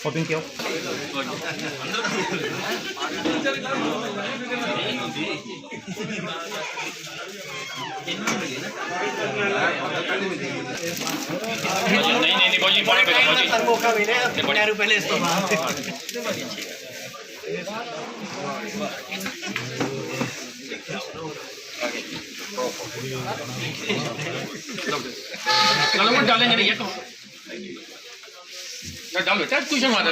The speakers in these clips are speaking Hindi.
शॉपिंग किया नहीं भाजी मौका मिले पहले इसको डालेंगे नहीं तो डाल बेटा कुछ मारा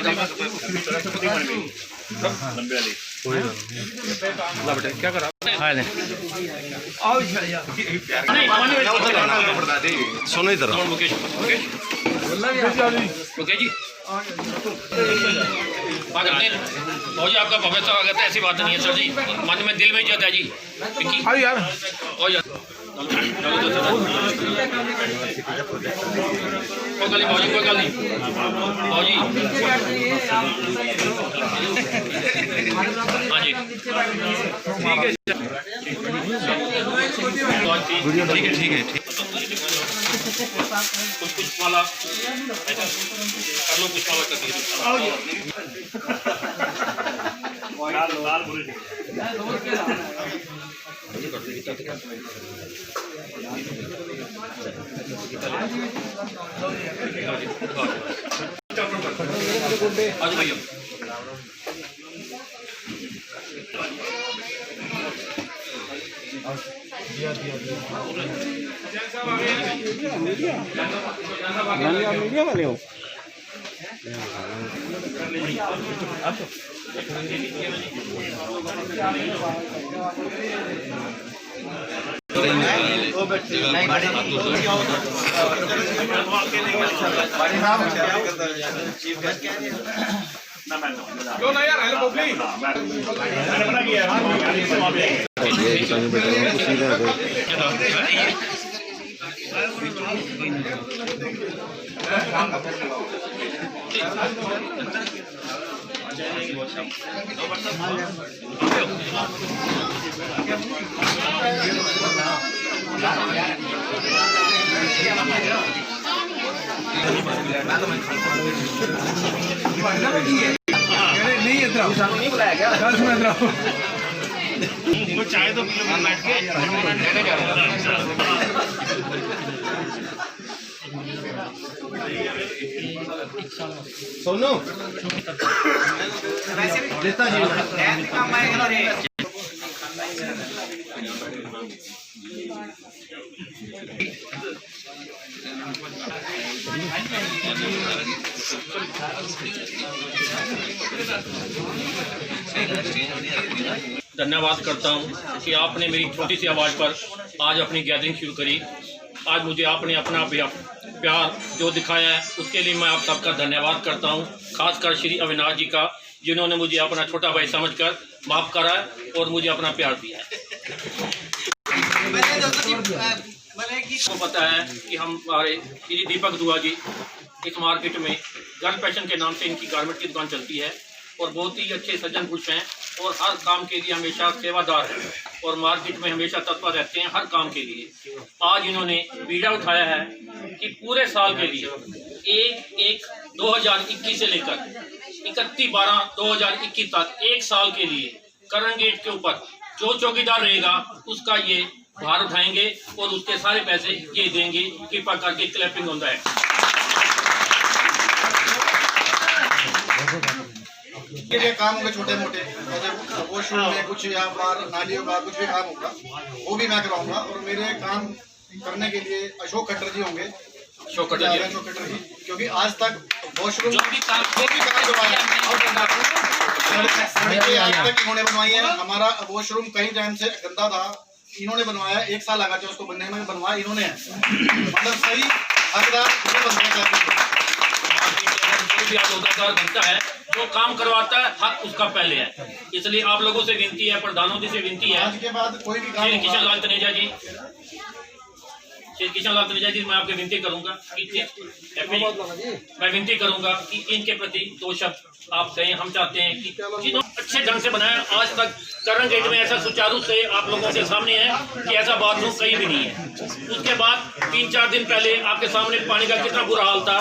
बेटा क्या करा सुनो इधर मुकेश जी भाजी आपका भव्य स्वागत है। ऐसी बात नहीं है सर जी, मन में दिल में ही जाता है जी। हाँ यार कोई गल नहीं भाजी, कोई गल नहीं भाजी। हाँ जी ठीक है कुछ वाला कर लो, कुछ वाला कर दिए आज भैया मीडिया वाले हो क्यों ना यार हेलो पब्लिक मैंने बना किया नहीं नहीं बुलाया क्या चाय तो बैठ के सोनू लेता जी धन्यवाद करता हूं कि आपने मेरी छोटी सी आवाज़ पर आज अपनी गैदरिंग शुरू करी। आज मुझे आपने अपना प्यार जो दिखाया है उसके लिए मैं आप सबका धन्यवाद करता हूं, खासकर श्री अविनाश जी का, जिन्होंने मुझे अपना छोटा भाई समझकर माफ़ करा है और मुझे अपना प्यार दिया है। आपको पता है कि हमारे श्री दीपक दुआ जी इस मार्केट में गर्ल फैशन के नाम से इनकी गारमेंट की दुकान चलती है और बहुत ही अच्छे सज्जन पुरुष हैं और हर काम के लिए हमेशा सेवादार हैं और मार्केट में हमेशा तत्पर रहते हैं हर काम के लिए। आज इन्होंने बीड़ा उठाया है कि पूरे साल के लिए 1/1/2021 से लेकर 31/12/2021 तक एक साल के लिए करण गेट के ऊपर जो चौकीदार रहेगा उसका ये भार उठाएंगे और उसके सारे पैसे ये देंगे। कृपा करके क्लैपिंग होता है। ये काम होंगे छोटे मोटे, वॉशरूम में कुछ या बाहर नालियों का कुछ भी काम होगा वो भी मैं कराऊंगा। और मेरे काम करने के लिए अशोक खट्टर जी होंगे, अशोक खट्टर जी, क्योंकि आज तक वॉशरूम जो भी काम करवाया आज तक इन्होंने बनवाई है। हमारा वॉशरूम कई टाइम से गंदा था, इन्होंने बनवाया, 1 साल लगा था उसको बनने में, बनवाया इन्होंने है। मतलब सही हकदार बनता है, जो काम करवाता है हक उसका पहले है। इसलिए आप लोगों से विनती है, प्रधानों जी से विनती है, आज के बाद कोई भी काम किशन लाल तनेजा जी, किशन लाल तनेजा जी, मैं आपके विनती करूंगा कि मैं विनती करूंगा कि इनके प्रति 2 शब्द आप कहें। हम चाहते हैं कि जिन्होंने अच्छे ढंग से बनाया, आज तक करण गेट में ऐसा सुचारू से आप लोगों के सामने है कि ऐसा बाथरूम कहीं भी नहीं है। उसके बाद 3-4 दिन पहले आपके सामने पानी का कितना बुरा हाल था।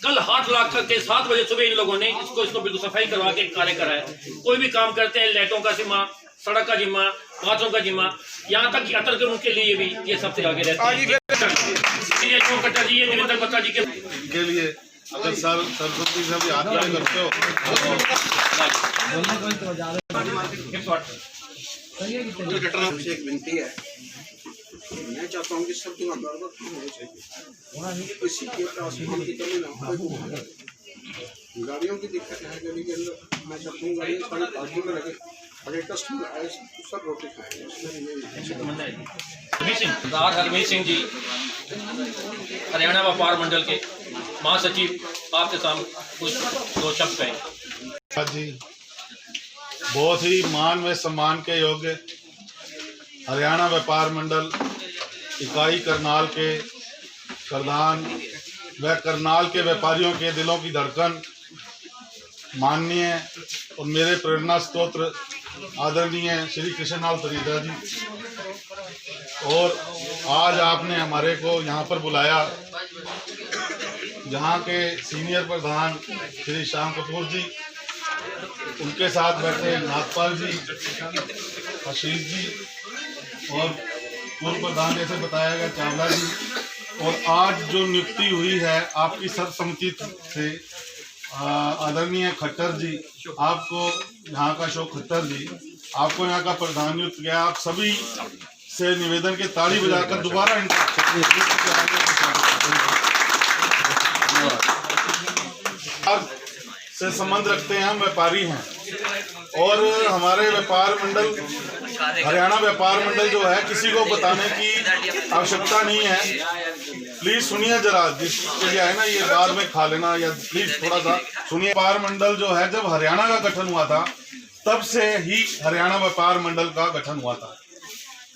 कल हाथ लाख के 7 बजे सुबह इन लोगों ने इसको बिल्कुल सफाई करवा के कार्य करा है। कोई भी काम करते हैं, लाइटों का जिम्मा, सड़क का जिम्मा, बाथरूम का जिम्मा, यहाँ तक कि अतर के उनके लिए भी ये सबसे आगे रहते हैं। ये अशोक खट्टर जी, ये देवेंद्र बत्ता जी के लिए अगर सरस्वती से भी हाथ खड़े करते हो एक विनती है, मैं चाहता हूँ कि सब दुकानदार को काम होना चाहिए, किसी के पास काम की कमी ना हो। गाड़ियों की दिक्कत है गली के अंदर, मैं चाहता हूँ गाड़ियाँ सारी पार्किंग में लगे, अगर कस्टमर आए तो सब रोटी खाएंगे। सरदार हरमीत सिंह जी, हरियाणा व्यापार मंडल के महासचिव, आपके सामने कुछ 2 शब्द कहें। जी, बहुत ही मान व सम्मान के योग्य हरियाणा व्यापार मंडल इकाई करनाल के प्रधान व करनाल के व्यापारियों के दिलों की धड़कन, माननीय और मेरे प्रेरणा स्रोत आदरणीय श्री कृष्णलाल तरीदा जी, और आज आपने हमारे को यहाँ पर बुलाया। यहाँ के सीनियर प्रधान श्री श्याम कपूर जी, उनके साथ बैठे नागपाल जी, आशीष जी, और पूर्व प्रधान जैसे बताया गया चावला जी, और आज जो नियुक्ति हुई है आपकी सर्वसम्मति से आदरणीय खट्टर जी, आपको यहाँ का अशोक खट्टर जी, आपको यहाँ का प्रधान नियुक्त किया। आप सभी से निवेदन के ताली बजाकर दोबारा से संबंध रखते हैं। हम व्यापारी हैं और हमारे व्यापार मंडल, हरियाणा व्यापार मंडल जो है, किसी को बताने की आवश्यकता नहीं है। प्लीज सुनिए जरा, जिसके लिए है ना ये बाद में खा लेना, या प्लीज थोड़ा सा सुनिए। व्यापार मंडल जो है, जब हरियाणा का गठन हुआ था तब से ही हरियाणा व्यापार मंडल का गठन हुआ था।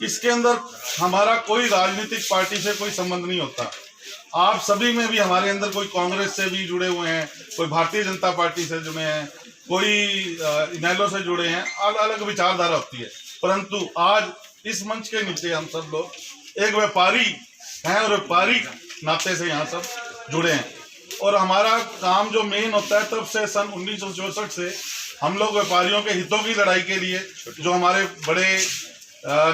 इसके अंदर हमारा कोई राजनीतिक पार्टी से कोई संबंध नहीं होता। आप सभी में भी हमारे अंदर कोई कांग्रेस से भी जुड़े हुए हैं, कोई भारतीय जनता पार्टी से जुड़े हैं, कोई इनेलो से जुड़े हैं, अलग अलग विचारधारा होती है। परंतु आज इस मंच के नीचे हम सब लोग एक व्यापारी हैं और व्यापारी नाते से यहाँ सब जुड़े हैं। और हमारा काम जो मेन होता है, तब से सन 1964 से हम लोग व्यापारियों के हितों की लड़ाई के लिए, जो हमारे बड़े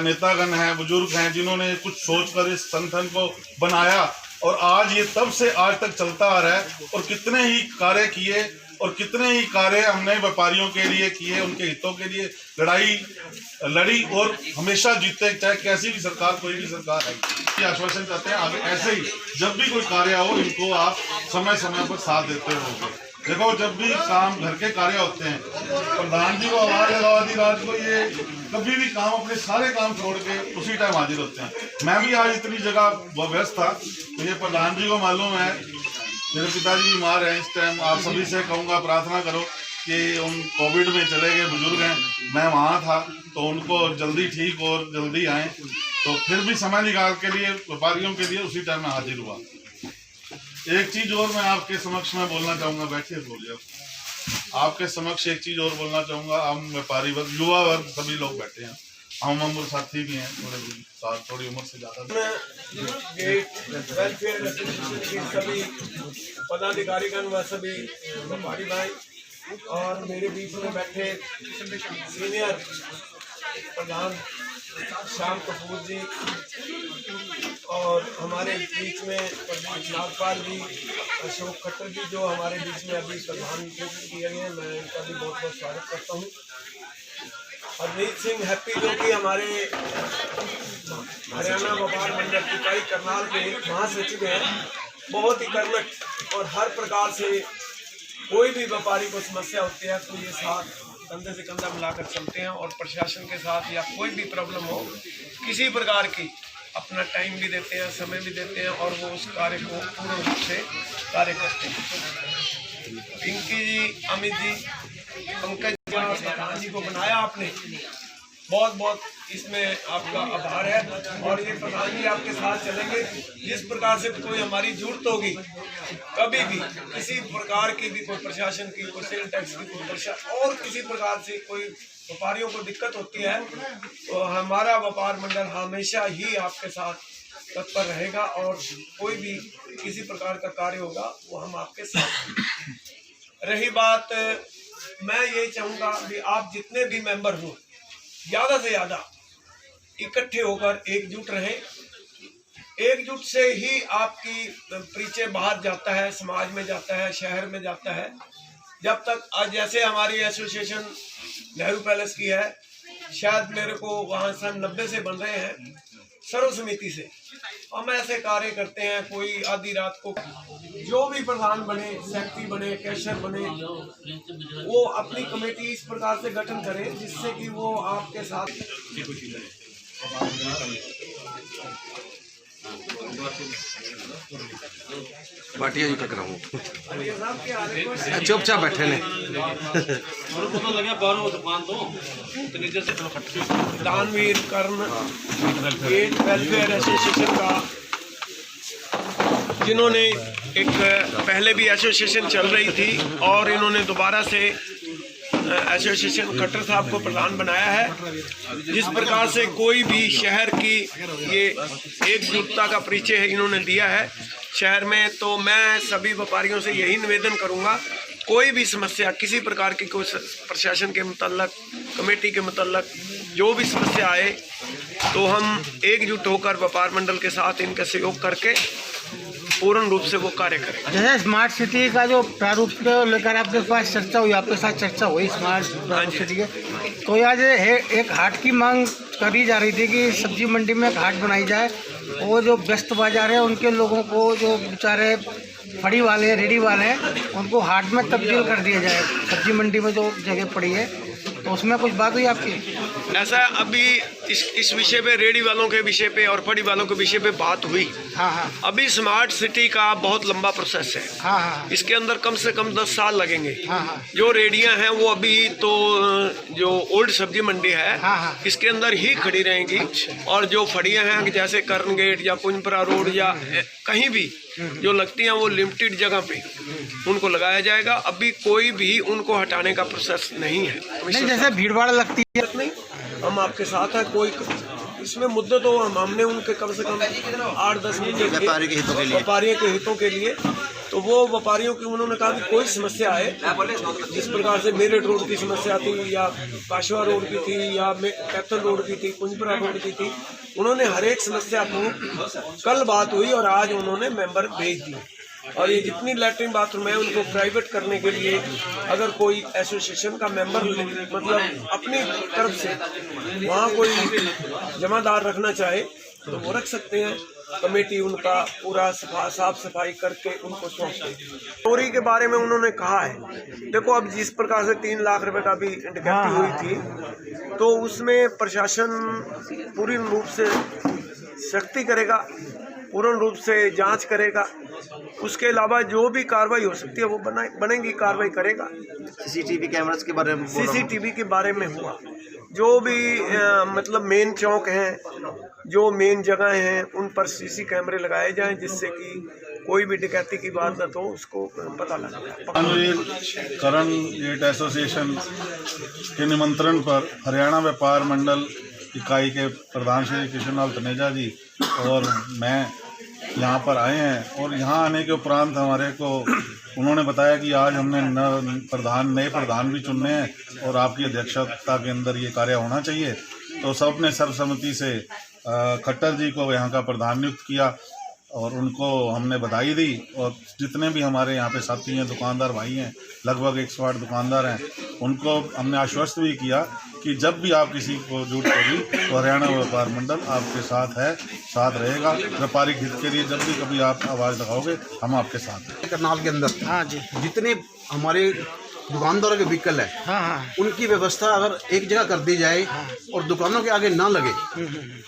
नेतागण हैं, बुजुर्ग हैं, जिन्होंने कुछ सोचकर इस संगठन को बनाया, और आज ये तब से आज तक चलता आ रहा है। और कितने ही कार्य किए और कितने ही कार्य हमने व्यापारियों के लिए किए, उनके हितों के लिए लड़ाई लड़ी और हमेशा जीते, चाहे कैसी भी सरकार, कोई भी सरकार है। ये आश्वासन चाहते हैं आगे ऐसे ही जब भी कोई कार्य हो, इनको आप समय समय पर साथ देते रहोगे। देखो, जब भी काम घर के कार्य होते हैं, प्रधान जी को आवाज लगा दी रात को, ये कभी भी काम, अपने सारे काम छोड़ के उसी टाइम हाजिर होते हैं। मैं भी आज इतनी जगह व्यस्त था, तो ये प्रधान जी को मालूम है, मेरे पिताजी बीमार हैं इस टाइम। आप सभी से कहूँगा, प्रार्थना करो कि उन कोविड में चले गए बुजुर्ग हैं, मैं वहाँ था, तो उनको जल्दी ठीक और जल्दी आए। तो फिर भी समय निकाल के लिए व्यापारियों के लिए उसी टाइम में हाजिर हुआ। एक चीज और मैं आपके समक्ष में बोलना चाहूँगा, बैठिए बोलिए। आपके समक्ष एक चीज और बोलना चाहूँगा। हम व्यापारी वर्ग, युवा वर्ग, सभी लोग बैठे हैं, हम उम्र साथी भी हैं, थोड़ी उम्र से ज़्यादा। वेलफेयर एसोसिएशन के सभी पदाधिकारीगण व सभी व्यापारी भाई, और मेरे बीच में बैठे सीनियर प्रधान श्याम कपूर जी, और हमारे बीच में नागपाल जी, अशोक खट्टर जी, जो हमारे बीच में अभी प्रधान नियुक्त किए गए हैं, मैं इनका भी बहुत बहुत स्वागत करता हूँ। हरमीत सिंह हैप्पी, जो कि हमारे हरियाणा व्यापार मंडल इकाई करनाल के महासचिव हैं, बहुत ही कर्मठ, और हर प्रकार से कोई भी व्यापारी को समस्या होती है तो ये साथ कंधे से कंधा मिलाकर चलते हैं, और प्रशासन के साथ या कोई भी प्रॉब्लम हो, किसी प्रकार की, अपना टाइम भी देते हैं, समय भी देते हैं, और वो उस कार्य को पूर्ण रूप से कार्य करते हैं। पिंकी जी, अमित जी, पंकज जी को बनाया आपने, बहुत बहुत इसमें आपका आभार है। और ये प्रधान जी आपके साथ चलेंगे, जिस प्रकार से कोई हमारी जरूरत होगी, कभी भी किसी प्रकार की भी कोई प्रशासन की, कोई सेल टैक्स की, कोई प्रशासन और किसी प्रकार से कोई व्यापारियों को दिक्कत होती है, तो हमारा व्यापार मंडल हमेशा ही आपके साथ तत्पर रहेगा और कोई भी किसी प्रकार का कार्य होगा वो हम आपके साथ हैं। रही बात, मैं ये चाहूँगा कि आप जितने भी मेंबर हो ज़्यादा से ज़्यादा इकट्ठे होकर एकजुट रहें। एकजुट से ही आपकी परिचय बाहर जाता है, समाज में जाता है, शहर में जाता है। जब तक आज जैसे हमारी एसोसिएशन नेहरू पैलेस की है, शायद मेरे को वहाँ सन 90 से बन रहे हैं सर्व समिति से, हम ऐसे कार्य करते हैं। कोई आधी रात को जो भी प्रधान बने, सेक्रेटरी बने, कैशियर बने, वो अपनी कमेटी इस प्रकार से गठन करें जिससे कि वो आपके साथ बाटिया जी टकरा हूँ चुपचाप बैठे ने दानवीर कर्ण गेट वेलफेयर एसोसिएशन का, जिन्होंने एक पहले भी एसोसिएशन चल रही थी और इन्होंने दोबारा से एसोसिएशन खट्टर साहब को प्रधान बनाया है। जिस प्रकार से कोई भी शहर की ये एकजुटता का परिचय है इन्होंने दिया है शहर में, तो मैं सभी व्यापारियों से यही निवेदन करूंगा, कोई भी समस्या किसी प्रकार की, कोई प्रशासन के मुतल्लक, कमेटी के मुतल्लक जो भी समस्या आए तो हम एकजुट होकर व्यापार मंडल के साथ इनका सहयोग करके पूर्ण रूप से वो कार्य करें। जैसे स्मार्ट सिटी का जो प्रारूप को लेकर आपके पास चर्चा हुई, आपके साथ चर्चा हुई स्मार्ट सिटी के, तो आज एक हाट की मांग करी जा रही थी कि सब्जी मंडी में एक हाट बनाई जाए। वो जो व्यस्त बाजार है उनके लोगों को, जो बेचारे फड़ी वाले हैं, रेडी वाले हैं, उनको हाट में तब्दील कर दिया जाए। सब्जी मंडी में जो जगह पड़ी है तो उसमें कुछ बात हुई आपकी? ऐसा अभी इस विषय पे, रेडी वालों के विषय पे और फड़ी वालों के विषय पे बात हुई। हाँ। अभी स्मार्ट सिटी का बहुत लंबा प्रोसेस है। हाँ। इसके अंदर कम से कम 10 साल लगेंगे। हाँ। जो रेडियां हैं वो अभी तो जो ओल्ड सब्जी मंडी है हाँ। इसके अंदर ही खड़ी रहेंगी। और जो फड़ियां हैं जैसे कर्ण गेट या कुंजपुरा रोड या कहीं भी जो लगती हैं वो लिमिटेड जगह पे उनको लगाया जाएगा। अभी कोई भी उनको हटाने का प्रोसेस नहीं है। नहीं, जैसे भीड़ भाड़ लगती है, नहीं, हम आपके साथ हैं। कोई इसमें मुद्दे तो हमने उनके कम से कम 8-10 मुद्दे व्यापारियों के हितों के लिए, तो वो व्यापारियों की उन्होंने कहा कि कोई समस्या है, जिस प्रकार से मेरठ रोड की समस्या थी या काशवा रोड की थी या कैथल रोड की थी, कुंजपुरा रोड की थी, उन्होंने हर एक समस्या को कल बात हुई और आज उन्होंने मेंबर भेज दिए। और ये जितनी लैट्रिन बाथरूम है उनको प्राइवेट करने के लिए अगर कोई एसोसिएशन का मेंबर मतलब अपनी तरफ से वहाँ कोई जमादार रखना चाहे तो वो रख सकते हैं। कमेटी उनका पूरा साफ सफाई करके उनको सौंपती है। चोरी के बारे में उन्होंने कहा है, देखो अब जिस प्रकार से 3 लाख रुपए का भी डकैती हुई थी तो उसमें प्रशासन पूरी रूप से सख्ती करेगा, पूर्ण रूप से जांच करेगा। उसके अलावा जो भी कार्रवाई हो सकती है वो बनेगी, कार्रवाई करेगा। सीसीटीवी कैमरास के बारे में, सीसीटीवी के बारे में हुआ, जो भी मतलब मेन चौक हैं, जो मेन जगह हैं उन पर सीसी कैमरे लगाए जाएं जिससे कि कोई भी डकैती की वारदात हो उसको पता लगे। दानवीर कर्ण गेट एसोसिएशन के निमंत्रण पर हरियाणा व्यापार मंडल इकाई के प्रधान श्री कृष्णलाल तनेजा जी और मैं यहाँ पर आए हैं। और यहाँ आने के उपरांत हमारे को उन्होंने बताया कि आज हमने नए प्रधान भी चुनने हैं और आपकी अध्यक्षता के अंदर ये कार्य होना चाहिए। तो सबने सर्वसम्मति से खट्टर जी को यहाँ का प्रधान नियुक्त किया और उनको हमने बधाई दी। और जितने भी हमारे यहाँ पे साथी हैं, दुकानदार भाई हैं, लगभग 108 दुकानदार हैं, उनको हमने आश्वस्त भी किया कि जब भी आप किसी को जरूरत होगी तो हरियाणा व्यापार मंडल आपके साथ है, साथ रहेगा। व्यापारिक हित के लिए जब भी कभी आप आवाज़ लगाओगे हम आपके साथ हैं। करनाल के अंदर हाँ जी, जितने हमारे दुकानदारों के व्हीकल है हाँ, उनकी व्यवस्था अगर एक जगह कर दी जाए और दुकानों के आगे ना लगे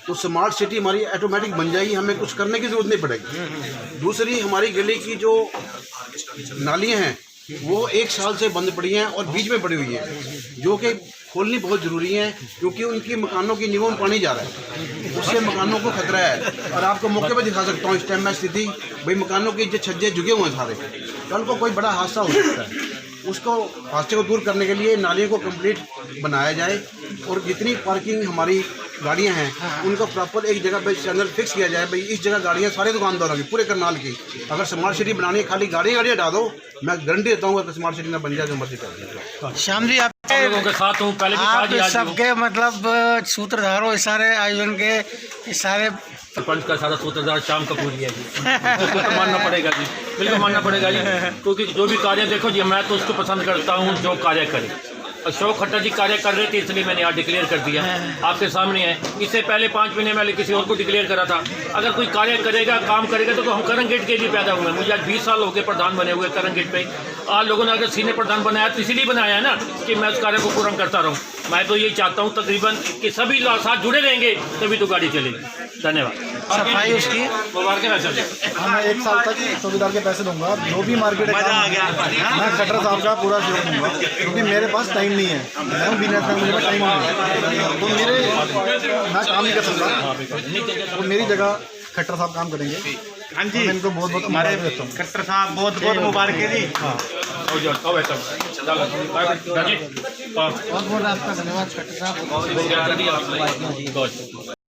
तो स्मार्ट सिटी हमारी ऑटोमेटिक बन जाएगी, हमें कुछ करने की जरूरत नहीं पड़ेगी। दूसरी, हमारी गली की जो नालियां हैं वो 1 साल से बंद पड़ी हैं और बीच में पड़ी हुई हैं, जो कि खोलनी बहुत ज़रूरी है क्योंकि उनकी मकानों की नींवों में पानी जा रहा है, उससे मकानों को खतरा है। और आपको मौके पर दिखा सकता हूँ इस टाइम में स्थिति, भाई मकानों के जो छज्जे झुके हुए हैं सारे, कल को कोई बड़ा हादसा हो सकता है। उसको हादसे को दूर करने के लिए नालियों को कंप्लीट बनाया जाए और जितनी पार्किंग हमारी गाड़ियाँ हैं उनका प्रॉपर एक जगह पे चैनल फिक्स किया जाए, भाई इस जगह गाड़ियाँ सारे दुकानदारों की पूरे करनाल की। अगर स्मार्ट सिटी बनानी है, खाली गाड़ी हटा दो, मैं गारंटी देता हूँ अगर स्मार्ट सिटी ना बन जाए तो मर्जी कर दीजिए। श्याम जी, आप लोगों के साथ हूँ, पहले भी था जी, आप आज भी हूँ। सबके मतलब सूत्रधार हो इस सारे आयोजन के, इस सारे सरपंच का सारा सूत्रधार शाम कपूर ही है जी। उसको तो मानना पड़ेगा जी, बिल्कुल मानना पड़ेगा जी, क्योंकि जो भी कार्य देखो जी, मैं तो उसको पसंद करता हूँ जो कार्य करे। अशोक खट्टर जी कार्य कर रहे थे इसलिए मैंने आज डिक्लेयर कर दिया, आपके सामने है। इससे पहले 5 महीने पहले किसी और को डिक्लेयर करा था। अगर कोई कार्य करेगा, काम करेगा तो हम करंग गेट के लिए पैदा हुए हैं। मुझे आज 20 साल हो गए प्रधान बने हुए करंग गेट पे। आज लोगों ने अगर सीनियर प्रधान बनाया तो इसीलिए बनाया है ना कि मैं उस कार्य को पूर्ण करता रहूँ। मैं तो यही चाहता हूँ तकरीबन कि सभी लोग साथ जुड़े रहेंगे तभी तो गाड़ी चलेगी। धन्यवाद। सफाई उसकी मुबारक है सर। मैं 1 साल तक चौकीदार के पैसे दूंगा, जो भी मार्केट है मैं खट्टर साहब का पूरा सहयोग दूंगा, क्योंकि मेरे पास टाइम नहीं है, मैं हूँ बिजनेस में, मुझे टाइम नहीं है, तो मैं काम नहीं कर सकता, तो मेरी जगह खट्टर साहब काम करेंगे। हाँ जी, इनको बहुत बहुत हमारे खट्टर साहब बहुत बहुत मुबारक है जी। बहुत बहुत आपका धन्यवाद खट्टर साहब।